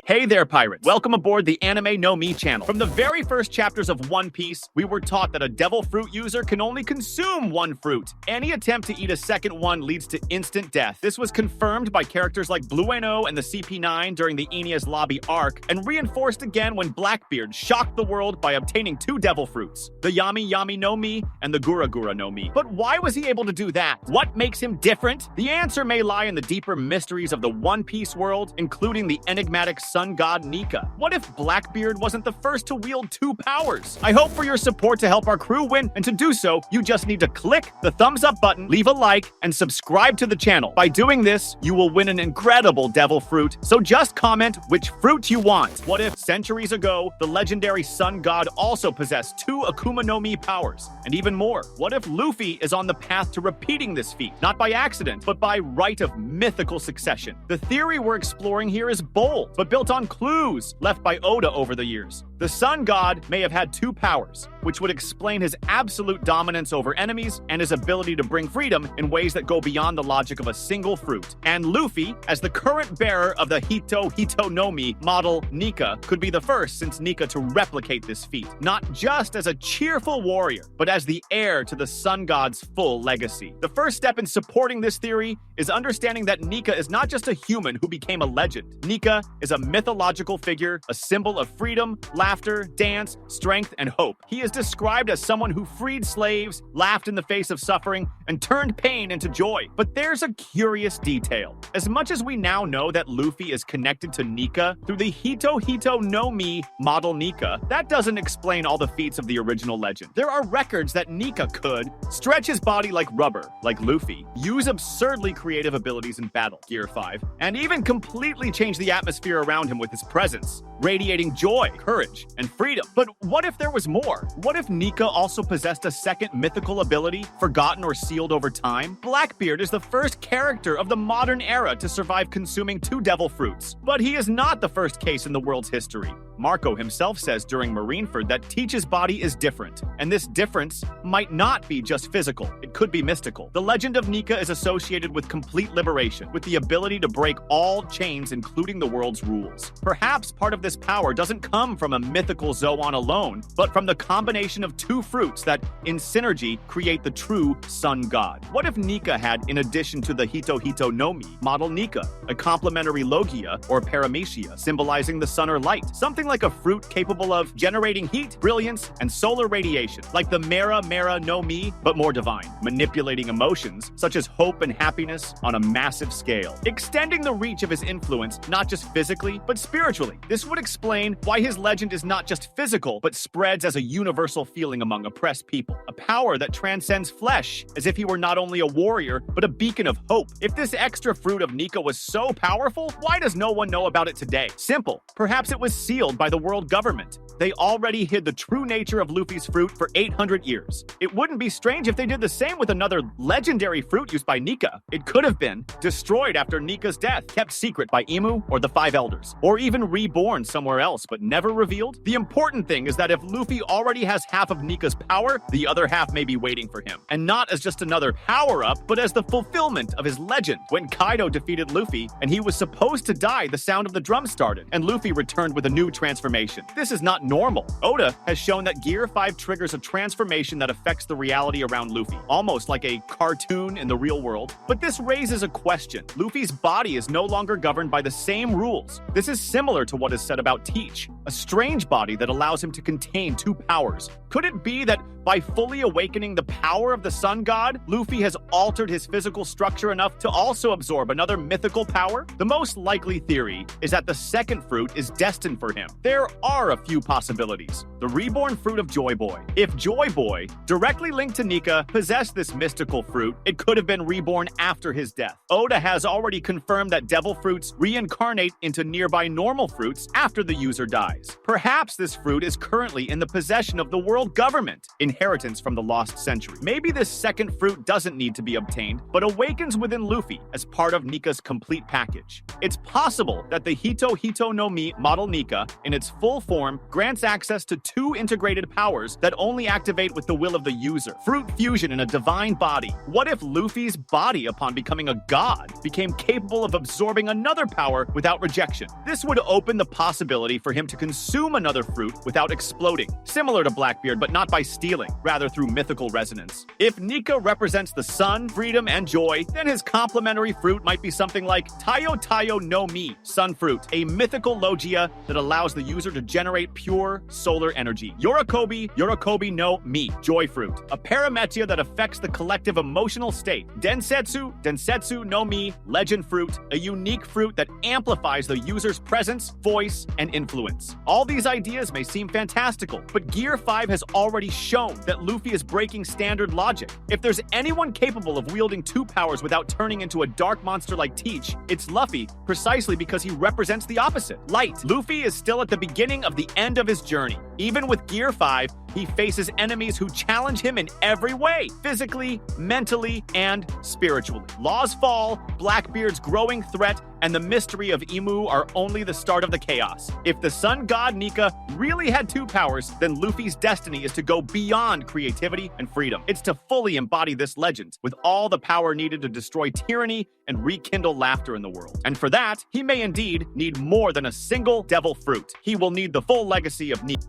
Hey there, pirates! Welcome aboard the Anime No Mi channel. From the very first chapters of One Piece, we were taught that a devil fruit user can only consume one fruit. Any attempt to eat a second one leads to instant death. This was confirmed by characters like Blueno and the CP9 during the Enies Lobby arc, and reinforced again when Blackbeard shocked the world by obtaining two devil fruits, the Yami Yami no Mi and the Gura Gura no Mi. But why was he able to do that? What makes him different? The answer may lie in the deeper mysteries of the One Piece world, including the enigmatic sun god Nika. What if Blackbeard wasn't the first to wield two powers? I hope for your support to help our crew win, and to do so, you just need to click the thumbs up button, leave a like, and subscribe to the channel. By doing this, you will win an incredible devil fruit, so just comment which fruit you want. What if centuries ago, the legendary sun god also possessed two Akuma no Mi powers? And even more, what if Luffy is on the path to repeating this feat, not by accident, but by right of mythical succession? The theory we're exploring here is bold, but built on clues left by Oda over the years. The sun god may have had two powers, which would explain his absolute dominance over enemies and his ability to bring freedom in ways that go beyond the logic of a single fruit. And Luffy, as the current bearer of the Hito Hito no Mi model Nika, could be the first since Nika to replicate this feat, not just as a cheerful warrior, but as the heir to the sun god's full legacy. The first step in supporting this theory is understanding that Nika is not just a human who became a legend. Nika is a mythological figure, a symbol of freedom, laughter, dance, strength, and hope. He is described as someone who freed slaves, laughed in the face of suffering, and turned pain into joy. But there's a curious detail. As much as we now know that Luffy is connected to Nika through the Hito Hito no Mi model Nika, that doesn't explain all the feats of the original legend. There are records that Nika could stretch his body like rubber, like Luffy, use absurdly creative abilities in battle, Gear 5, and even completely change the atmosphere around him with his presence, radiating joy, courage, and freedom. But what if there was more? What if Nika also possessed a second mythical ability, forgotten or sealed over time? Blackbeard is the first character of the modern era to survive consuming two devil fruits, but he is not the first case in the world's history. Marco himself says during Marineford that Teach's body is different, and this difference might not be just physical, it could be mystical. The legend of Nika is associated with complete liberation, with the ability to break all chains, including the world's rules. Perhaps part of this power doesn't come from a mythical Zoan alone, but from the combination of two fruits that, in synergy, create the true sun god. What if Nika had, in addition to the Hito Hito no Mi, model Nika, a complementary Logia or Paramecia, symbolizing the sun or light, something like a fruit capable of generating heat, brilliance, and solar radiation, like the Mera Mera no Mi, but more divine, manipulating emotions such as hope and happiness on a massive scale, extending the reach of his influence not just physically, but spiritually. This would explain why his legend is not just physical, but spreads as a universal feeling among oppressed people, a power that transcends flesh, as if he were not only a warrior, but a beacon of hope. If this extra fruit of Nika was so powerful, why does no one know about it today? Simple. Perhaps it was sealed by the world government. They already hid the true nature of Luffy's fruit for 800 years. It wouldn't be strange if they did the same with another legendary fruit used by Nika. It could have been destroyed after Nika's death, kept secret by Imu or the Five Elders, or even reborn somewhere else but never revealed. The important thing is that if Luffy already has half of Nika's power, the other half may be waiting for him. And not as just another power-up, but as the fulfillment of his legend. When Kaido defeated Luffy and he was supposed to die, the sound of the drum started, and Luffy returned with a new transformation. This is not normal. Oda has shown that Gear 5 triggers a transformation that affects the reality around Luffy, almost like a cartoon in the real world. But this raises a question. Luffy's body is no longer governed by the same rules. This is similar to what is said about Teach, a strange body that allows him to contain two powers. Could it be that by fully awakening the power of the sun god, Luffy has altered his physical structure enough to also absorb another mythical power? The most likely theory is that the second fruit is destined for him. There are a few possibilities. The reborn fruit of Joy Boy. If Joy Boy, directly linked to Nika, possessed this mystical fruit, it could have been reborn after his death. Oda has already confirmed that devil fruits reincarnate into nearby normal fruits after the user dies. Perhaps this fruit is currently in the possession of the world government, inheritance from the lost century. Maybe this second fruit doesn't need to be obtained, but awakens within Luffy as part of Nika's complete package. It's possible that the Hito Hito no Mi model Nika, in its full form, grants grants access to 2 integrated powers that only activate with the will of the user. Fruit fusion in a divine body. What if Luffy's body, upon becoming a god, became capable of absorbing another power without rejection? This would open the possibility for him to consume another fruit without exploding, similar to Blackbeard, but not by stealing, rather through mythical resonance. If Nika represents the sun, freedom, and joy, then his complementary fruit might be something like Tayo no Mi, sun fruit, a mythical logia that allows the user to generate pure solar energy. Yorikobi no Mi, joy fruit, a paramecia that affects the collective emotional state. Densetsu no Mi, legend fruit, a unique fruit that amplifies the user's presence, voice, and influence. All these ideas may seem fantastical, but Gear 5 has already shown that Luffy is breaking standard logic. If there's anyone capable of wielding 2 powers without turning into a dark monster like Teach, it's Luffy, precisely because he represents the opposite, light. Luffy is still at the beginning of the end of his journey. Even with Gear 5, he faces enemies who challenge him in every way, physically, mentally, and spiritually. Laws fall, Blackbeard's growing threat, and the mystery of Imu are only the start of the chaos. If the sun god Nika really had 2 powers, then Luffy's destiny is to go beyond creativity and freedom. It's to fully embody this legend, with all the power needed to destroy tyranny and rekindle laughter in the world. And for that, he may indeed need more than a single devil fruit. He will need the full legacy of Nika.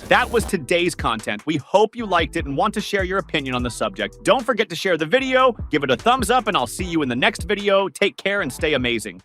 That was today's content. We hope you liked it and want to share your opinion on the subject. Don't forget to share the video, give it a thumbs up, and I'll see you in the next video. Take care and stay amazing.